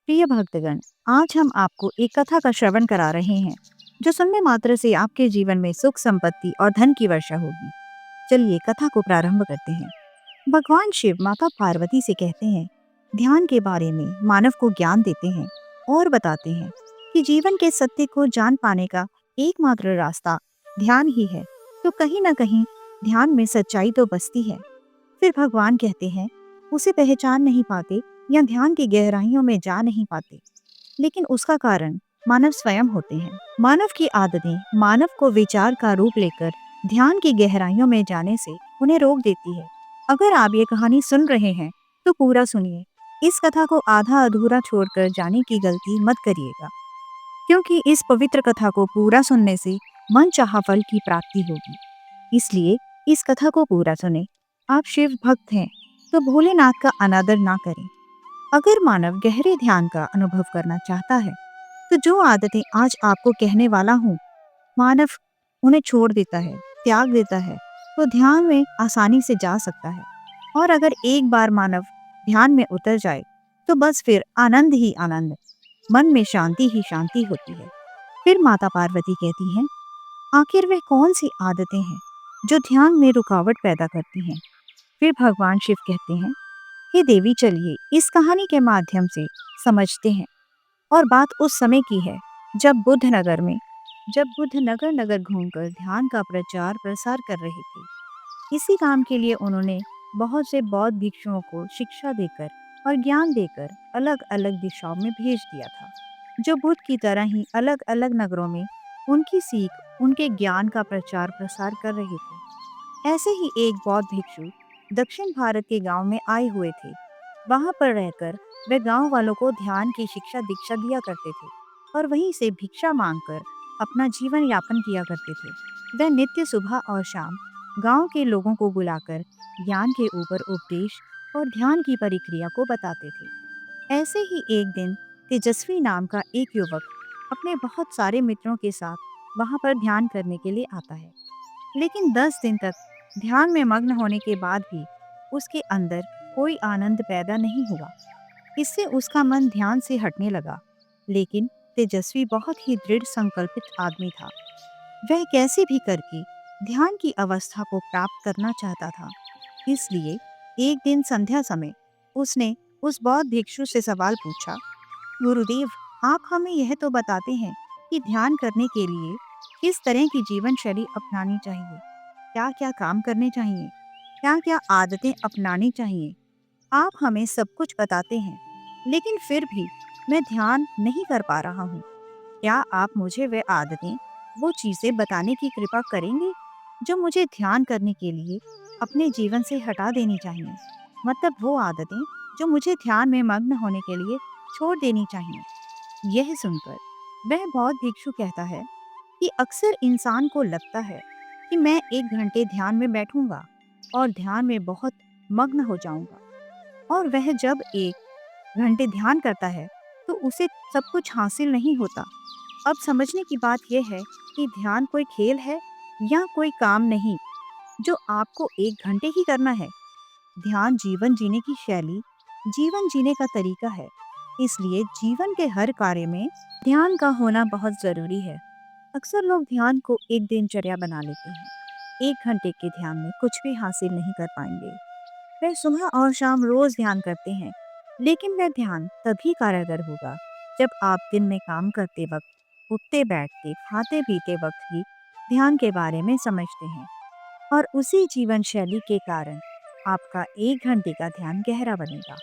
प्रिय भक्तगण, आज हम आपको एक कथा का श्रवण करा रहे हैं जो सुनने मात्र से आपके जीवन में सुख, संपत्ति और धन की वर्षा होगी। चलिए कथा को प्रारंभ करते हैं। भगवान शिव माता पार्वती से कहते हैं, ध्यान के बारे में मानव को ज्ञान देते हैं और बताते हैं कि जीवन के सत्य को जान पाने का एकमात्र रास्ता ध्यान ही है। तो कहीं ना कहीं ध्यान में सच्चाई तो बसती है। फिर भगवान कहते हैं, उसे पहचान नहीं पाते या ध्यान की गहराइयों में जा नहीं पाते, लेकिन उसका कारण मानव स्वयं होते हैं। मानव की आदतें मानव को विचार का रूप लेकर ध्यान की गहराइयों में जाने से उन्हें रोक देती है। अगर आप ये कहानी सुन रहे हैं तो पूरा सुनिए। इस कथा को आधा अधूरा छोड़कर जाने की गलती मत करिएगा, क्योंकि इस पवित्र कथा को पूरा सुनने से मन चाहा फल की प्राप्ति होगी। इसलिए इस कथा को पूरा सुने। आप शिव भक्त हैं तो भोलेनाथ का अनादर ना करें। अगर मानव गहरे ध्यान का अनुभव करना चाहता है तो जो आदतें आज आपको कहने वाला हूँ, मानव उन्हें छोड़ देता है, त्याग देता है, तो ध्यान में आसानी से जा सकता है। और अगर एक बार मानव ध्यान में उतर जाए तो बस फिर आनंद ही आनंद, मन में शांति ही शांति होती है। फिर माता पार्वती कहती हैं, आखिर वे कौन सी आदतें हैं जो ध्यान में रुकावट पैदा करती हैं। फिर भगवान शिव कहते हैं, हे देवी, चलिए इस कहानी के माध्यम से समझते हैं। और बात उस समय की है जब बुद्ध नगर में जब बुद्ध नगर नगर घूमकर ध्यान का प्रचार प्रसार कर रहे थे। इसी काम के लिए उन्होंने बहुत से बौद्ध भिक्षुओं को शिक्षा देकर और ज्ञान देकर अलग अलग दिशाओं में भेज दिया था, जो बुद्ध की तरह ही अलग अलग नगरों में उनकी सीख, उनके ज्ञान का प्रचार प्रसार कर रहे थे। ऐसे ही एक बौद्ध भिक्षु दक्षिण भारत के गांव में आए हुए थे। वहां पर रहकर वे गांव वालों को ध्यान की शिक्षा दीक्षा दिया करते थे और वहीं से भिक्षा मांगकर अपना जीवन यापन किया करते थे। वे नित्य सुबह और शाम गांव के लोगों को बुलाकर ज्ञान के ऊपर उपदेश और ध्यान की प्रक्रिया को बताते थे। ऐसे ही एक दिन तेजस्वी नाम का एक युवक अपने बहुत सारे मित्रों के साथ वहां पर ध्यान करने के लिए आता है। लेकिन 10 दिन तक ध्यान में मग्न होने के बाद भी उसके अंदर कोई आनंद पैदा नहीं हुआ। इससे उसका मन ध्यान से हटने लगा। लेकिन तेजस्वी बहुत ही दृढ़ संकल्पित आदमी था। वह कैसे भी करके ध्यान की अवस्था को प्राप्त करना चाहता था। इसलिए एक दिन संध्या समय उसने उस बौद्ध भिक्षु से सवाल पूछा, गुरुदेव, आप हमें यह तो बताते हैं कि ध्यान करने के लिए किस तरह की जीवन शैली अपनानी चाहिए, क्या क्या काम करने चाहिए, क्या क्या आदतें अपनानी चाहिए। आप हमें सब कुछ बताते हैं, लेकिन फिर भी मैं ध्यान नहीं कर पा रहा हूँ। क्या आप मुझे वे आदतें, वो चीज़ें बताने की कृपा करेंगे जो मुझे ध्यान करने के लिए अपने जीवन से हटा देनी चाहिए? मतलब वो आदतें जो मुझे ध्यान में मग्न होने के लिए छोड़ देनी चाहिए। यह सुनकर वह बौद्ध भिक्षु कहता है कि अक्सर इंसान को लगता है कि मैं 1 घंटे ध्यान में बैठूंगा और ध्यान में बहुत मग्न हो जाऊंगा। और वह जब 1 घंटे ध्यान करता है तो उसे सब कुछ हासिल नहीं होता। अब समझने की बात यह है कि ध्यान कोई खेल है या कोई काम नहीं जो आपको 1 घंटे ही करना है। ध्यान जीवन जीने की शैली, जीवन जीने का तरीका है। इसलिए जीवन के हर कार्य में ध्यान का होना बहुत जरूरी है। अक्सर लोग ध्यान को एक दिनचर्या बना लेते हैं। 1 घंटे के ध्यान में कुछ भी हासिल नहीं कर पाएंगे। वे सुबह और शाम रोज ध्यान करते हैं, लेकिन वह ध्यान तभी कारगर होगा जब आप दिन में काम करते वक्त, उठते बैठते, खाते पीते वक्त ही ध्यान के बारे में समझते हैं। और उसी जीवन शैली के कारण आपका 1 घंटे का ध्यान गहरा बनेगा।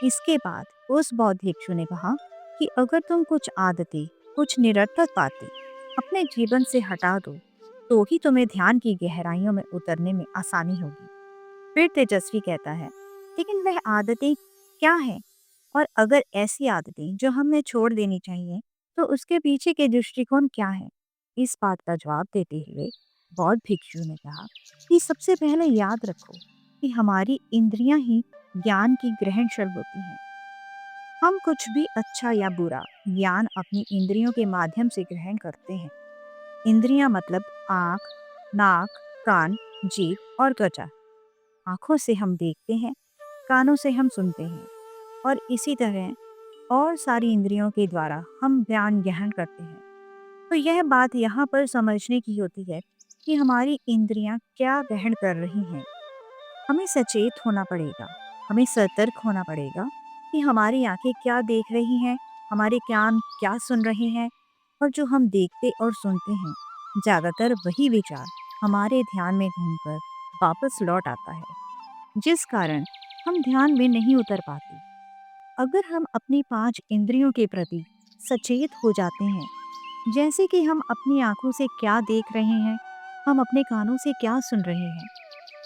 इसके बाद उस बौद्ध भिक्षु ने कहा कि अगर तुम कुछ आदतें, कुछ निरर्थक बातें अपने जीवन से हटा दो, तो ही तुम्हें ध्यान की गहराइयों में उतरने में आसानी होगी। फिर तेजस्वी कहता है, लेकिन वह आदतें क्या हैं? और अगर ऐसी आदतें जो हमें छोड़ देनी चाहिए, तो उसके पीछे के दृष्टिकोण क्या है? इस बात का जवाब देते हुए बौद्ध भिक्षु ने कहा कि सबसे पहले याद रखो कि हमारी इंद्रियां ही ज्ञान की ग्रहणशल होती हैं। हम कुछ भी अच्छा या बुरा ज्ञान अपनी इंद्रियों के माध्यम से ग्रहण करते हैं। इंद्रियां मतलब आँख, नाक, कान, जीभ और त्वचा। आँखों से हम देखते हैं, कानों से हम सुनते हैं और इसी तरह और सारी इंद्रियों के द्वारा हम ज्ञान ग्रहण करते हैं। तो यह बात यहाँ पर समझने की होती है कि हमारी इंद्रियां क्या ग्रहण कर रही हैं। हमें सचेत होना पड़ेगा, हमें सतर्क होना पड़ेगा कि हमारी आंखें क्या देख रही हैं, हमारे कान क्या सुन रहे हैं। और जो हम देखते और सुनते हैं, ज़्यादातर वही विचार हमारे ध्यान में घूमकर वापस लौट आता है, जिस कारण हम ध्यान में नहीं उतर पाते। अगर हम अपनी 5 इंद्रियों के प्रति सचेत हो जाते हैं, जैसे कि हम अपनी आंखों से क्या देख रहे हैं, हम अपने कानों से क्या सुन रहे हैं,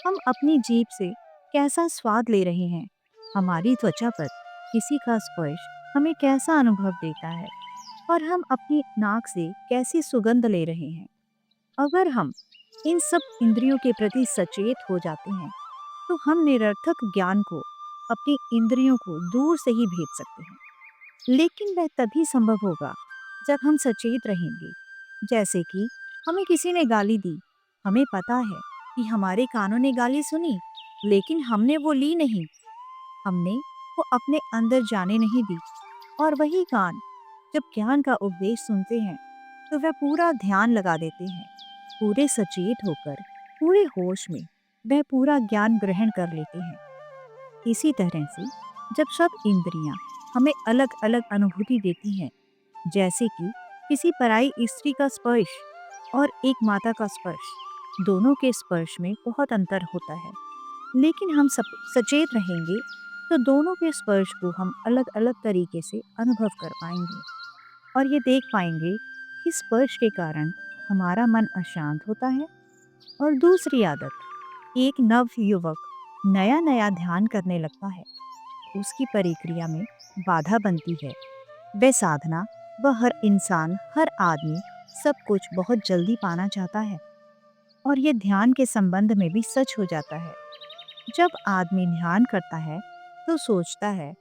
हम अपनी जीभ से कैसा स्वाद ले रहे हैं, हमारी त्वचा पर किसी का स्पर्श हमें कैसा अनुभव देता है, और हम अपनी नाक से कैसी सुगंध ले रहे हैं। अगर हम इन सब इंद्रियों के प्रति सचेत हो जाते हैं, तो हम निरर्थक ज्ञान को, अपनी इंद्रियों को दूर से ही भेज सकते हैं। लेकिन वह तभी संभव होगा जब हम सचेत रहेंगे। जैसे कि हमें किसी ने गाली दी, हमें पता है कि हमारे कानों ने गाली सुनी, लेकिन हमने वो ली नहीं, हमने वो अपने अंदर जाने नहीं दी। और वही कान जब ज्ञान का उपदेश सुनते हैं, तो वह पूरा ध्यान लगा देते हैं, पूरे सचेत होकर, पूरे होश में वह पूरा ज्ञान ग्रहण कर लेते हैं। इसी तरह से जब सब इंद्रियां हमें अलग अलग अनुभूति देती हैं, जैसे कि किसी पराई स्त्री का स्पर्श और एक माता का स्पर्श, दोनों के स्पर्श में बहुत अंतर होता है। लेकिन हम सब सचेत रहेंगे तो दोनों के स्पर्श को हम अलग अलग तरीके से अनुभव कर पाएंगे, और ये देख पाएंगे कि स्पर्श के कारण हमारा मन अशांत होता है। और दूसरी आदत, एक नव युवक नया नया ध्यान करने लगता है, उसकी परिक्रिया में बाधा बनती है। वह साधना, वह हर इंसान, हर आदमी सब कुछ बहुत जल्दी पाना चाहता है। और ये ध्यान के संबंध में भी सच हो जाता है। जब आदमी ध्यान करता है तो सोचता है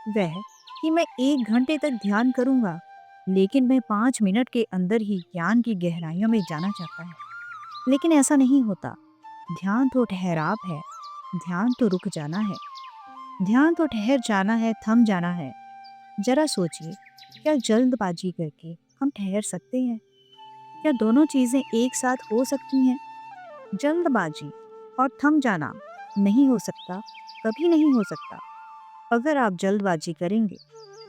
वह कि मैं 1 घंटे तक ध्यान करूंगा, लेकिन मैं 5 मिनट के अंदर ही ज्ञान की गहराइयों में जाना चाहता है। लेकिन ऐसा नहीं होता। ध्यान तो ठहराव है, ध्यान तो रुक जाना है, ध्यान तो ठहर जाना है, थम जाना है। जरा सोचिए, क्या जल्दबाजी करके हम ठहर सकते हैं? क्या दोनों चीजें एक साथ हो सकती हैं? जल्दबाजी और थम जाना नहीं हो सकता, कभी नहीं हो सकता। अगर आप जल्दबाजी करेंगे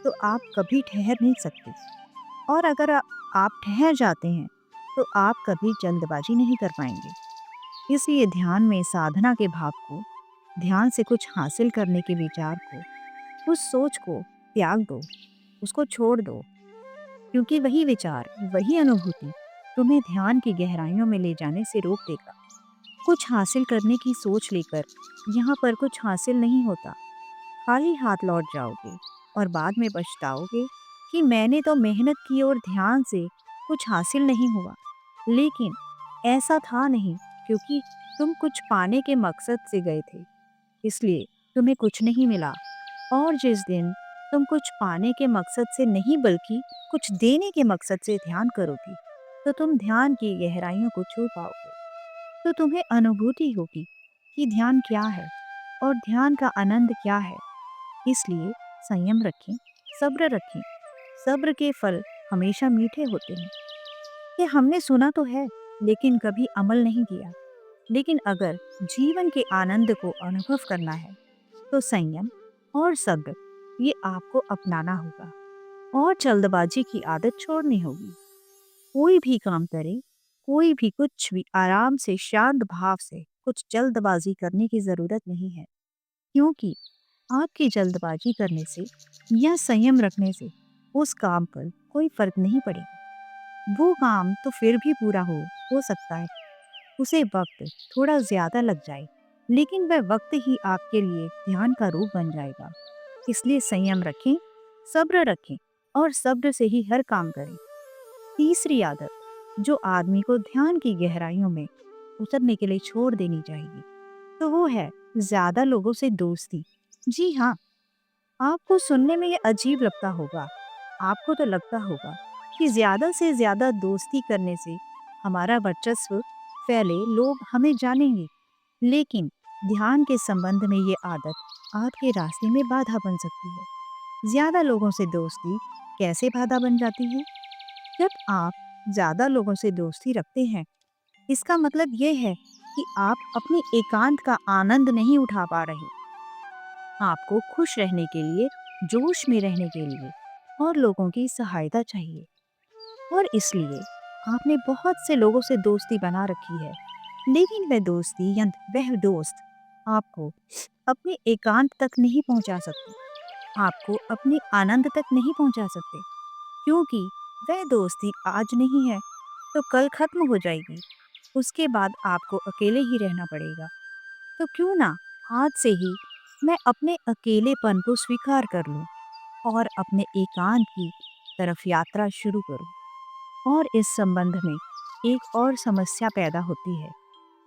तो आप कभी ठहर नहीं सकते, और अगर आप ठहर जाते हैं तो आप कभी जल्दबाजी नहीं कर पाएंगे। इसलिए ध्यान में साधना के भाव को, ध्यान से कुछ हासिल करने के विचार को, उस सोच को त्याग दो, उसको छोड़ दो, क्योंकि वही विचार, वही अनुभूति तुम्हें ध्यान की गहराइयों में ले जाने से रोक देगा। कुछ हासिल करने की सोच लेकर यहाँ पर कुछ हासिल नहीं होता। खाली हाथ लौट जाओगे और बाद में पछताओगे कि मैंने तो मेहनत की और ध्यान से कुछ हासिल नहीं हुआ। लेकिन ऐसा था नहीं, क्योंकि तुम कुछ पाने के मकसद से गए थे, इसलिए तुम्हें कुछ नहीं मिला। और जिस दिन तुम कुछ पाने के मकसद से नहीं बल्कि कुछ देने के मकसद से ध्यान करोगे, तो तुम ध्यान की गहराइयों को छू पाओगे। तो तुम्हें अनुभूति होगी कि ध्यान क्या है और ध्यान का आनंद क्या है। इसलिए संयम रखें, सब्र रखें। सब्र के फल हमेशा मीठे होते हैं। ये हमने सुना तो है, लेकिन कभी अमल नहीं किया। लेकिन अगर जीवन के आनंद को अनुभव करना है, तो संयम और सब्र ये आपको अपनाना होगा, और जल्दबाजी की आदत छोड़नी होगी। कोई भी काम करे, कोई भी कुछ भी आराम से, शांत भाव से, कुछ जल्दबाजी करने की जरूरत नहीं है। क्योंकि आपकी जल्दबाजी करने से या संयम रखने से उस काम पर कोई फर्क नहीं पड़ेगा। वो काम तो फिर भी पूरा हो सकता है, उसे वक्त थोड़ा ज्यादा लग जाए, लेकिन वह वक्त ही आपके लिए ध्यान का रूप बन जाएगा। इसलिए संयम रखें, सब्र रखें, और सब्र से ही हर काम करें। तीसरी आदत जो आदमी को ध्यान की गहराइयों में उतरने के लिए छोड़ देनी चाहिए, तो वो है ज्यादा लोगों से दोस्ती। जी हाँ, आपको सुनने में ये अजीब लगता होगा। आपको तो लगता होगा कि ज्यादा से ज्यादा दोस्ती करने से हमारा वर्चस्व फैले, लोग हमें जानेंगे। लेकिन ध्यान के संबंध में ये आदत आपके रास्ते में बाधा बन सकती है। ज्यादा लोगों से दोस्ती कैसे बाधा बन जाती है? जब आप ज्यादा लोगों से दोस्ती रखते हैं, इसका मतलब ये है कि आप अपनी एकांत का आनंद नहीं उठा पा रहे। आपको खुश रहने के लिए, जोश में रहने के लिए और लोगों की सहायता चाहिए, और इसलिए आपने बहुत से लोगों से दोस्ती बना रखी है। लेकिन वह दोस्ती या वह दोस्त आपको अपने एकांत तक नहीं पहुंचा सकते, आपको अपने आनंद तक नहीं पहुंचा सकते, क्योंकि वह दोस्ती आज नहीं है तो कल खत्म हो जाएगी। उसके बाद आपको अकेले ही रहना पड़ेगा। तो क्यों ना आज से ही मैं अपने अकेलेपन को स्वीकार कर लूं और अपने एकांत की तरफ यात्रा शुरू करूं। और इस संबंध में एक और समस्या पैदा होती है,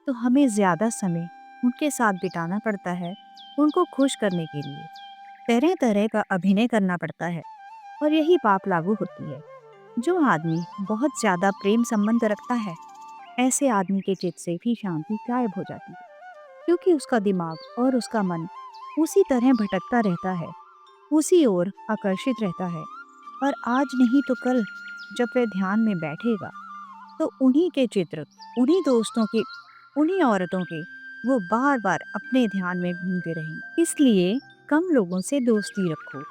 तो हमें ज्यादा समय उनके साथ बिताना पड़ता है, उनको खुश करने के लिए तरह तरह का अभिनय करना पड़ता है। और यही बात लागू होती है। जो आदमी बहुत ज्यादा प्रेम संबंध रखता है, ऐसे आदमी के चित्त से भी शांति गायब हो जाती है, क्योंकि उसका दिमाग और उसका मन उसी तरह भटकता रहता है, उसी ओर आकर्षित रहता है। और आज नहीं तो कल जब वह ध्यान में बैठेगा, तो उन्हीं के चित्र, उन्हीं दोस्तों के, उन्हीं औरतों के वो बार बार अपने ध्यान में घूमते रहेंगे। इसलिए कम लोगों से दोस्ती रखो,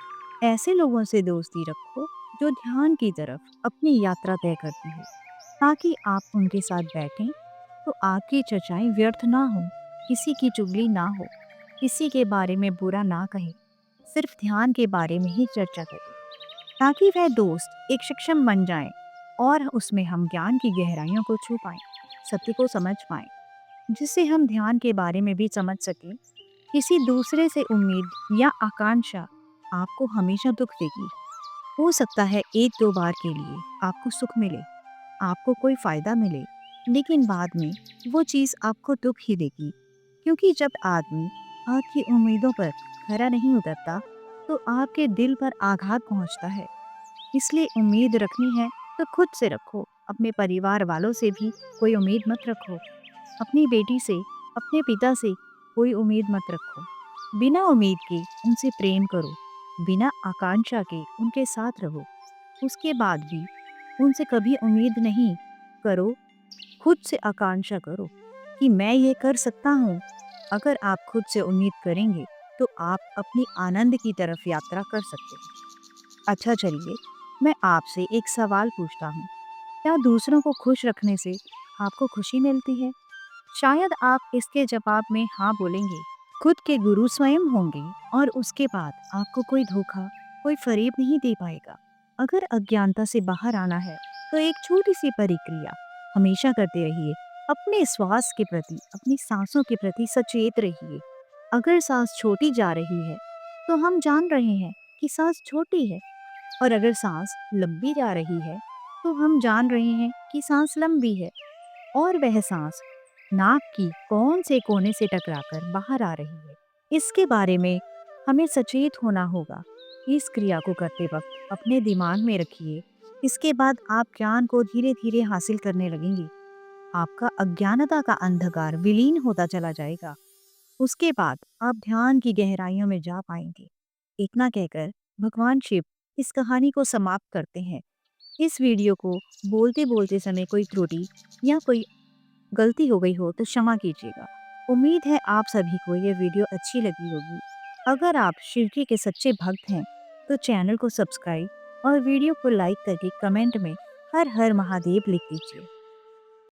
ऐसे लोगों से दोस्ती रखो जो ध्यान की तरफ अपनी यात्रा तय करती हो, ताकि आप उनके साथ बैठें तो आपकी चर्चाएं व्यर्थ ना हो, किसी की चुगली ना हो, किसी के बारे में बुरा ना कहे, सिर्फ ध्यान के बारे में ही चर्चा करें, ताकि वह दोस्त एक सक्षम बन जाए और उसमें हम ज्ञान की गहराइयों को छू पाएं, सत्य को समझ पाएं, जिससे हम ध्यान के बारे में भी समझ सकें। किसी दूसरे से उम्मीद या आकांक्षा आपको हमेशा दुख देगी। हो सकता है एक दो बार के लिए आपको सुख मिले, आपको कोई फायदा मिले, लेकिन बाद में वो चीज़ आपको दुख ही देगी, क्योंकि जब आदमी आपकी उम्मीदों पर खरा नहीं उतरता, तो आपके दिल पर आघात पहुंचता है। इसलिए उम्मीद रखनी है तो खुद से रखो, अपने परिवार वालों से भी कोई उम्मीद मत रखो। अपनी बेटी से, अपने पिता से कोई उम्मीद मत रखो। बिना उम्मीद के उनसे प्रेम करो, बिना आकांक्षा के उनके साथ रहो। उसके बाद भी उनसे कभी उम्मीद नहीं करो, खुद से आकांक्षा करो कि मैं ये कर सकता हूँ। अगर आप खुद से उम्मीद करेंगे तो आप अपनी आनंद की तरफ यात्रा कर सकते हैं। अच्छा चलिए, मैं आपसे एक सवाल पूछता हूँ। क्या दूसरों को खुश रखने से आपको खुशी मिलती है? शायद आप इसके जवाब में हाँ बोलेंगे। खुद के गुरु स्वयं होंगे और उसके बाद आपको कोई धोखा, कोई फरेब नहीं दे पाएगा। अगर अज्ञानता से बाहर आना है तो एक छोटी सी परिक्रिया हमेशा करते रहिए। अपने श्वास के प्रति, अपनी सांसों के प्रति सचेत रहिए। अगर सांस छोटी जा रही है तो हम जान रहे हैं कि सांस छोटी है, और अगर सांस लंबी जा रही है तो हम जान रहे हैं कि सांस लंबी है। और वह सांस नाक की कौन से कोने से टकराकर बाहर आ रही है, इसके बारे में हमें सचेत होना होगा। इस क्रिया को करते वक्त अपने दिमाग में रखिए। इसके बाद आप ज्ञान को धीरे धीरे हासिल करने लगेंगे। आपका अज्ञानता का अंधकार विलीन होता चला जाएगा। उसके बाद आप ध्यान की गहराइयों में जा पाएंगे। इतना कहकर भगवान शिव इस कहानी को समाप्त करते हैं। इस वीडियो को बोलते बोलते समय कोई त्रुटि या कोई गलती हो गई हो तो क्षमा कीजिएगा। उम्मीद है आप सभी को यह वीडियो अच्छी लगी होगी। अगर आप शिव जी के सच्चे भक्त हैं तो चैनल को सब्सक्राइब और वीडियो को लाइक करके कमेंट में हर हर महादेव लिख दीजिए।